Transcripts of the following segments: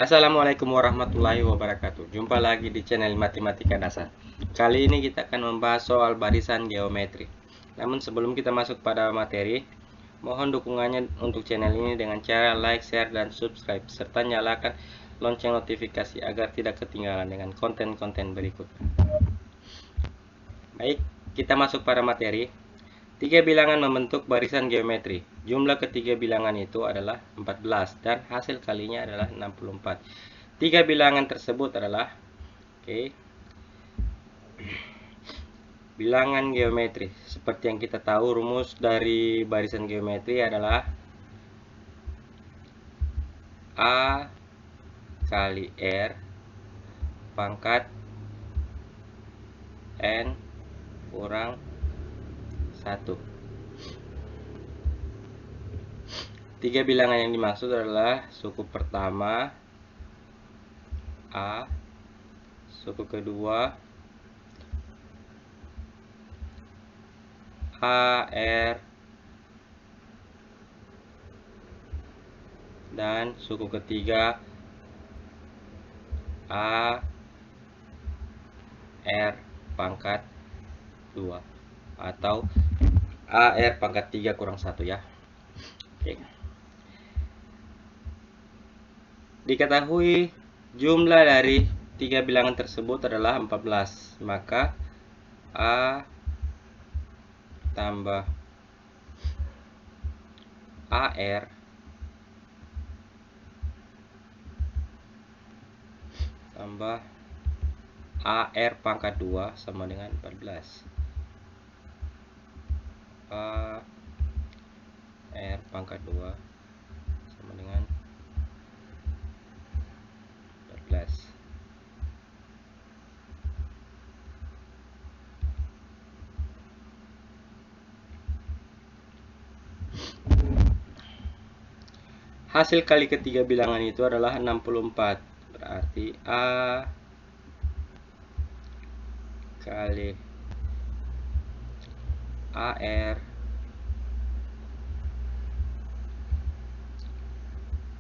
Assalamualaikum warahmatullahi wabarakatuh. Jumpa lagi di channel Matematika Dasar. Kali ini kita akan membahas soal barisan geometri. Namun sebelum kita masuk pada materi, mohon dukungannya untuk channel ini dengan cara like, share, dan subscribe, serta nyalakan lonceng notifikasi agar tidak ketinggalan dengan konten-konten berikutnya. Baik, kita masuk pada materi. Tiga bilangan membentuk barisan geometri. Jumlah ketiga bilangan itu adalah 14 dan hasil kalinya adalah 64. Tiga bilangan tersebut adalah bilangan geometri. Seperti yang kita tahu, rumus dari barisan geometri adalah A kali R pangkat N kurang 1. Tiga bilangan yang dimaksud adalah suku pertama A, suku kedua AR, dan suku ketiga AR pangkat 2 atau AR pangkat 3 kurang 1 ya. Oke. Diketahui jumlah dari tiga bilangan tersebut adalah 14, maka A tambah AR tambah AR pangkat 2 sama dengan 14. AR pangkat 2 sama dengan 14. Hasil kali ketiga bilangan itu adalah 64. Berarti A kali AR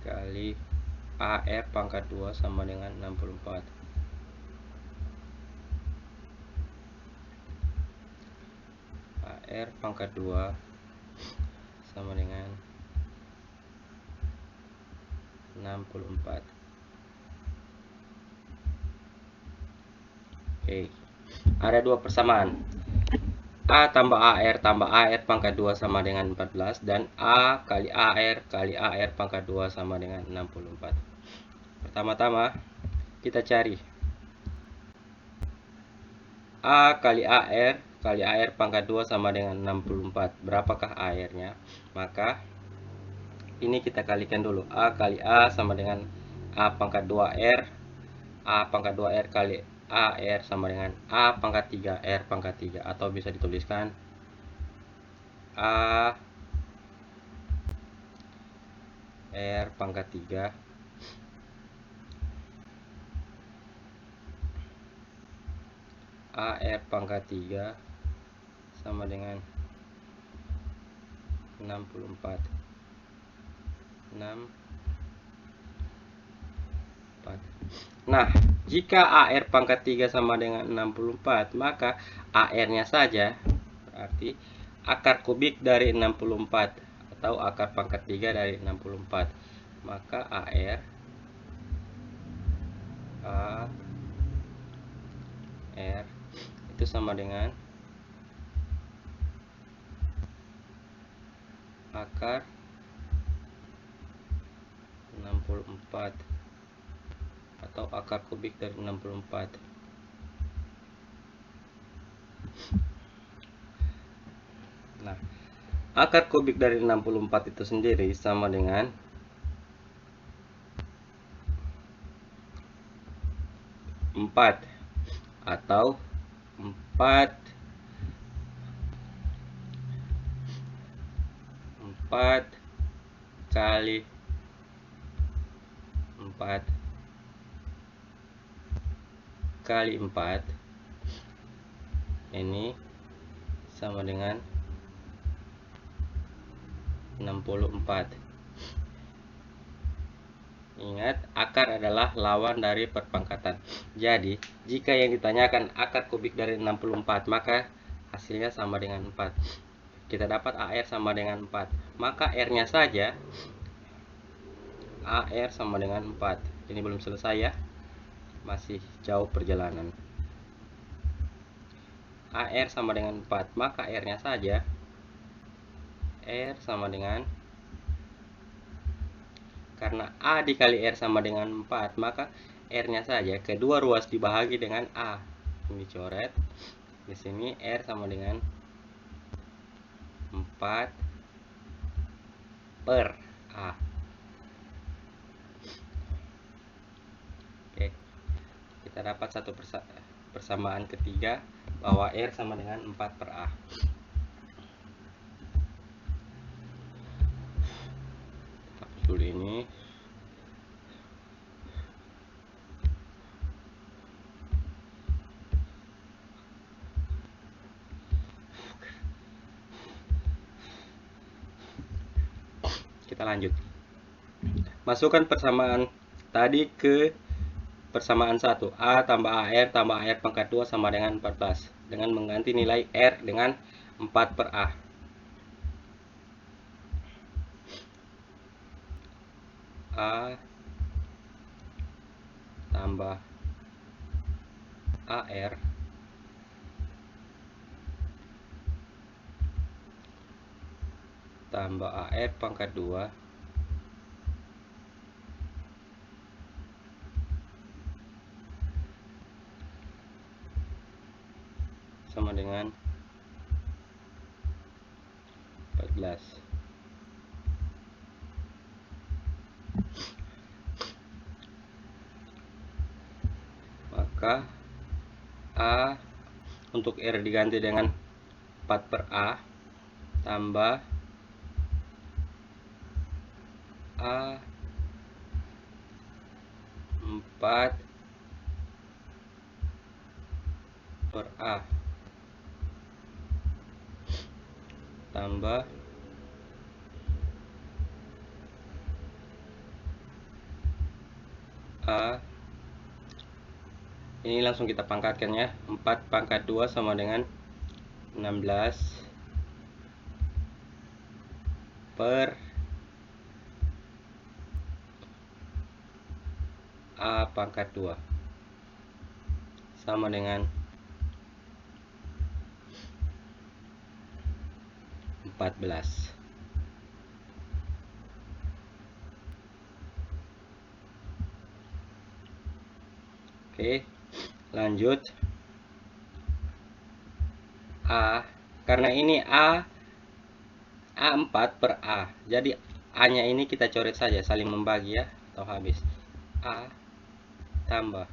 kali AR pangkat 2 sama dengan 64. AR pangkat 2 sama dengan 64. Oke. Ada dua persamaan. A tambah AR tambah AR pangkat 2 sama dengan 14 dan A kali AR pangkat 2 sama dengan 64. Pertama-tama kita cari A kali AR pangkat 2 sama dengan 64. Berapakah AR-nya? Maka ini kita kalikan dulu. A kali A sama dengan A pangkat 2R. A pangkat 2R kali AR sama dengan A pangkat 3 R pangkat 3. Atau bisa dituliskan A R pangkat 3 AR pangkat 3 sama dengan 64. Nah, jika AR pangkat 3 sama dengan 64, maka AR-nya saja berarti akar kubik dari 64 atau akar pangkat 3 dari 64. Maka AR itu sama dengan akar 64 atau akar kubik dari 64. Nah, akar kubik dari 64 itu sendiri sama dengan 4 atau 4 kali 4 kali 4 ini sama dengan 64. Ingat, akar adalah lawan dari perpangkatan. Jadi, jika yang ditanyakan akar kubik dari 64, maka hasilnya sama dengan 4. Kita dapat AR sama dengan 4. Maka R-nya saja, AR sama dengan 4. Ini belum selesai ya. Masih jauh perjalanan. AR sama dengan 4. Maka R-nya saja, R sama dengan, karena A dikali R sama dengan 4, maka R-nya saja kedua ruas dibahagi dengan A. Ini coret. Di sini R sama dengan 4 per A. Oke. Kita dapat satu persamaan ketiga bahwa R sama dengan 4 per A. Hapus dulu ini. Kita lanjut. Masukkan persamaan tadi ke persamaan 1. A tambah AR tambah AR pangkat 2 sama dengan 14. Dengan mengganti nilai R dengan 4 per A. A tambah AR tambah AR pangkat 2 sama dengan 14. Maka A untuk R diganti dengan 4 per A tambah A 4 per A tambah A, ini langsung kita pangkatkan ya. 4 pangkat 2 sama dengan 16 per A pangkat 2 sama dengan 14. Oke, lanjut. A, karena ini A4 per A, jadi A nya ini kita coret saja, saling membagi ya, atau habis. A tambah,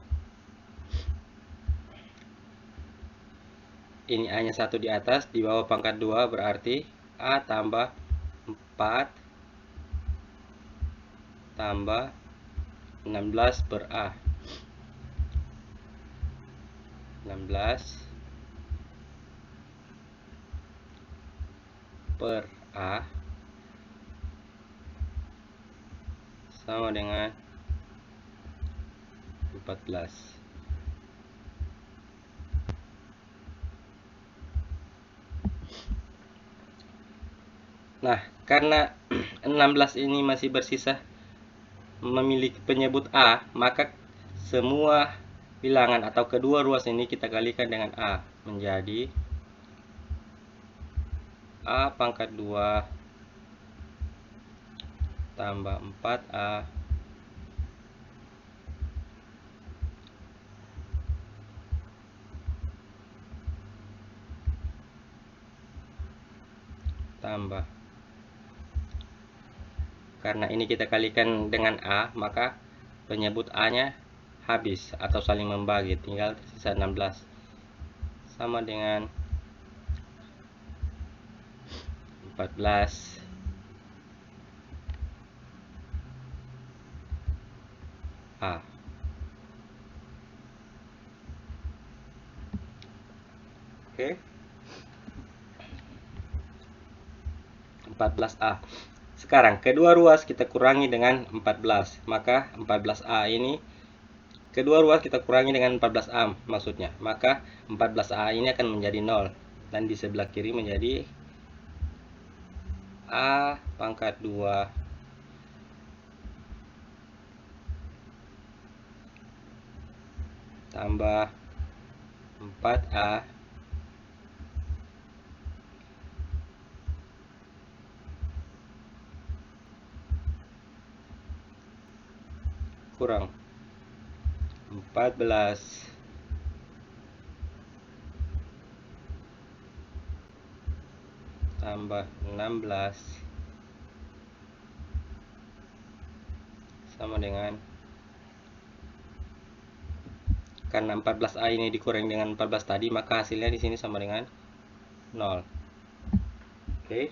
ini A nya 1 di atas, di bawah pangkat 2, berarti A tambah 4 tambah 16 per A. 16 per A sama dengan 14. Nah, karena 16 ini masih bersisa memiliki penyebut A, maka semua bilangan atau kedua ruas ini kita kalikan dengan A, menjadi A pangkat 2 tambah 4A tambah, karena ini kita kalikan dengan A, maka penyebut A nya habis atau saling membagi, tinggal tersisa 16 sama dengan 14 A. Oke, 14A. Sekarang kedua ruas kita kurangi dengan 14. Maka 14A ini, kedua ruas kita kurangi dengan 14A maksudnya. Maka 14A ini akan menjadi 0. Dan di sebelah kiri menjadi A pangkat 2 tambah 4A kurang 14 tambah 16 sama dengan, karena 14A ini dikurangi dengan 14 tadi, maka hasilnya di sini sama dengan 0. Oke.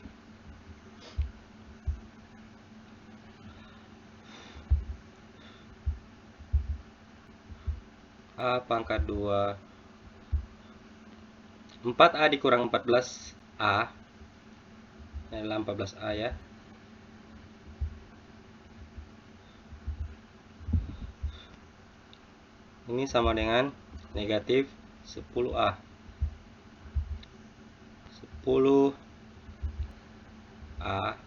A pangkat 2 4A dikurang 14A ini adalah 14A ya. Ini sama dengan negatif 10A. 10A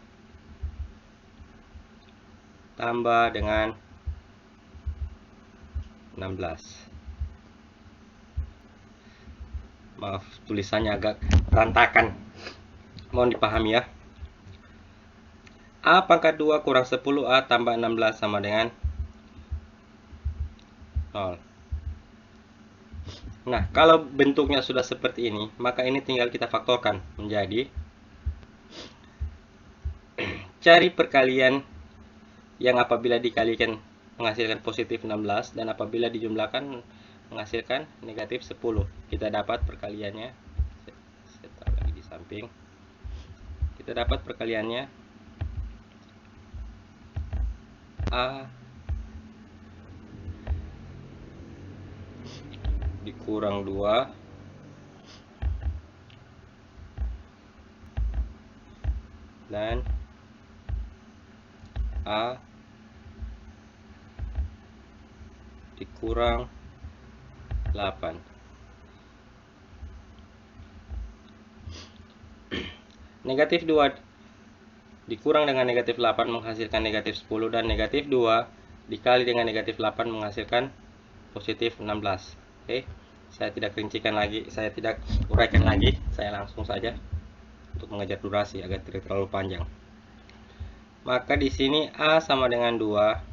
tambah dengan 16. Maaf, tulisannya agak berantakan. Mohon dipahami ya. A pangkat 2 kurang 10A tambah 16 sama dengan 0. Nah, kalau bentuknya sudah seperti ini, maka ini tinggal kita faktorkan menjadi cari perkalian yang apabila dikalikan menghasilkan positif 16 dan apabila dijumlahkan menghasilkan negatif 10. Kita dapat perkaliannya. Saya taruh lagi di samping. Kita dapat perkaliannya A dikurang 2 dan A dikurang 8. Negatif 2 dikurang dengan negatif 8 menghasilkan negatif 10 dan negatif 2 dikali dengan negatif 8 menghasilkan positif 16. Oke, saya tidak rincikan lagi, saya tidak uraikan lagi, saya langsung saja untuk mengejar durasi agar tidak terlalu panjang. Maka di sini A sama dengan 2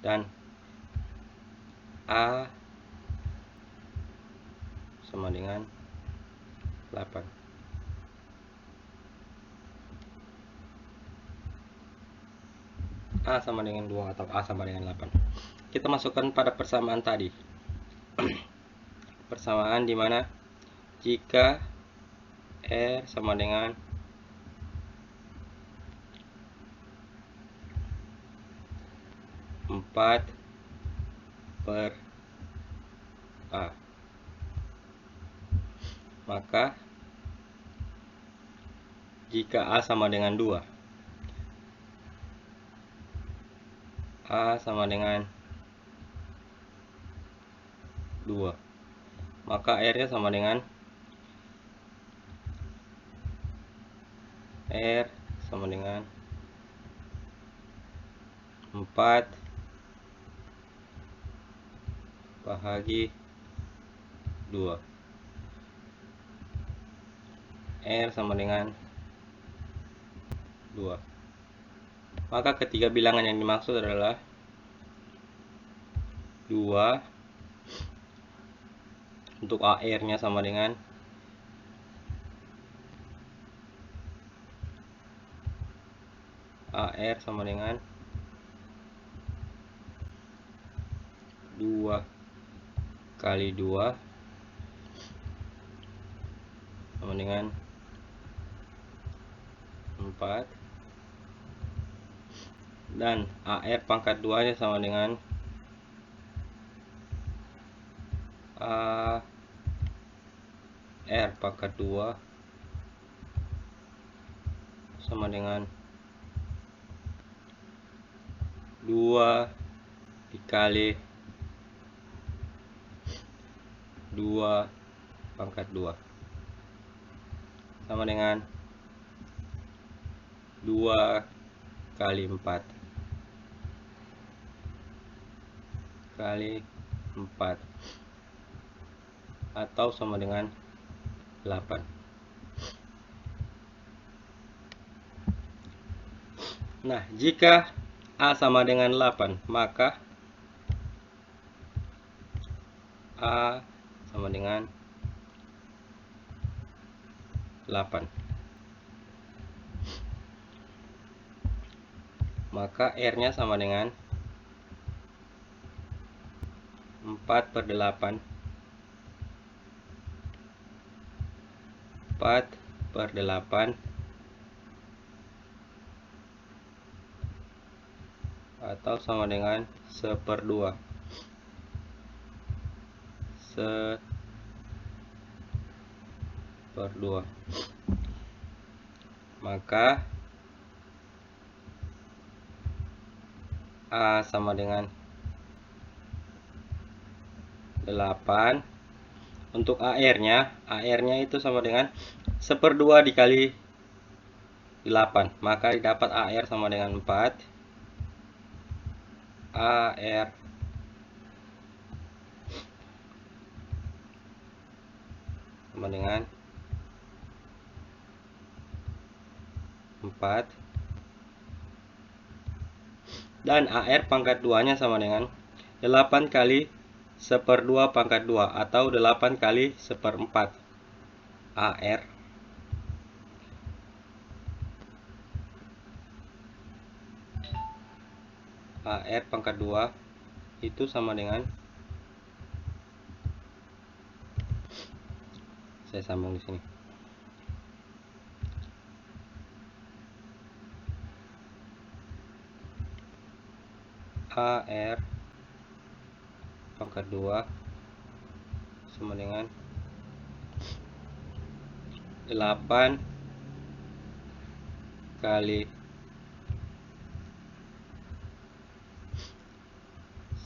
dan A sama dengan 8. A sama dengan 2 atau A sama dengan 8. Kita masukkan pada persamaan tadi. Persamaan di mana jika R sama dengan 4/A, maka jika A sama dengan 2, A sama dengan 2, maka R-nya sama dengan R sama dengan 4 bahagi 2. R sama dengan 2. Maka ketiga bilangan yang dimaksud adalah 2 untuk AR-nya sama dengan AR sama dengan 2 kali 2 sama dengan 4 dan AR pangkat 2 nya sama dengan A R pangkat 2 sama dengan 2 dikali 2 pangkat 2 sama dengan 2 kali 4 kali 4 atau sama dengan 8. Nah, jika A sama dengan 8, maka A sama dengan 8. Maka R-nya sama dengan 4/8 atau sama dengan 1/2. Maka A sama dengan 8. Untuk AR-nya itu sama dengan 1/2 dikali 8, maka didapat AR sama dengan 4. AR sama dengan 4, dan AR pangkat 2-nya sama dengan 8 kali 1/2 pangkat 2 atau 8 kali 1/4. AR pangkat 2 itu sama dengan, saya sambung di sini, AR pangkat 2 sama dengan 8 kali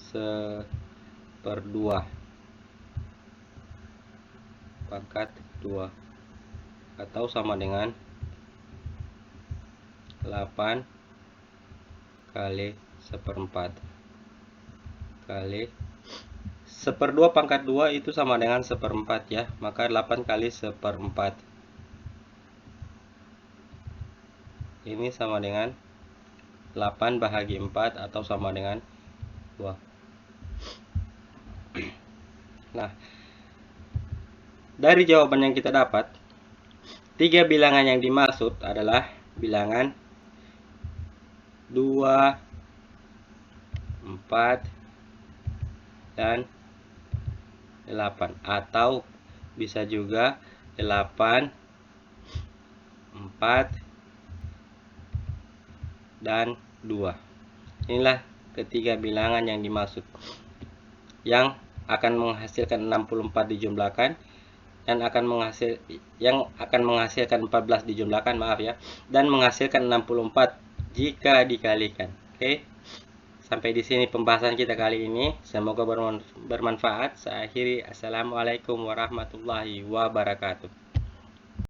1/2 pangkat 2 atau sama dengan 8 kali 1/4 kali 1/2 pangkat 2 itu sama dengan 1/4 ya, maka 8 kali 1/4 ini sama dengan 8 bahagi 4 atau sama dengan 2. Nah, dari jawaban yang kita dapat, 3 bilangan yang dimaksud adalah bilangan 2, 4, dan 8, atau bisa juga 8, 4, dan 2. Inilah ketiga bilangan yang dimaksud, yang akan menghasilkan 64 dijumlahkan dan akan menghasilkan 14 dijumlahkan, maaf ya, dan menghasilkan 64 jika dikalikan. Oke. Sampai di sini pembahasan kita kali ini. Semoga bermanfaat. Saya akhiri. Assalamualaikum warahmatullahi wabarakatuh.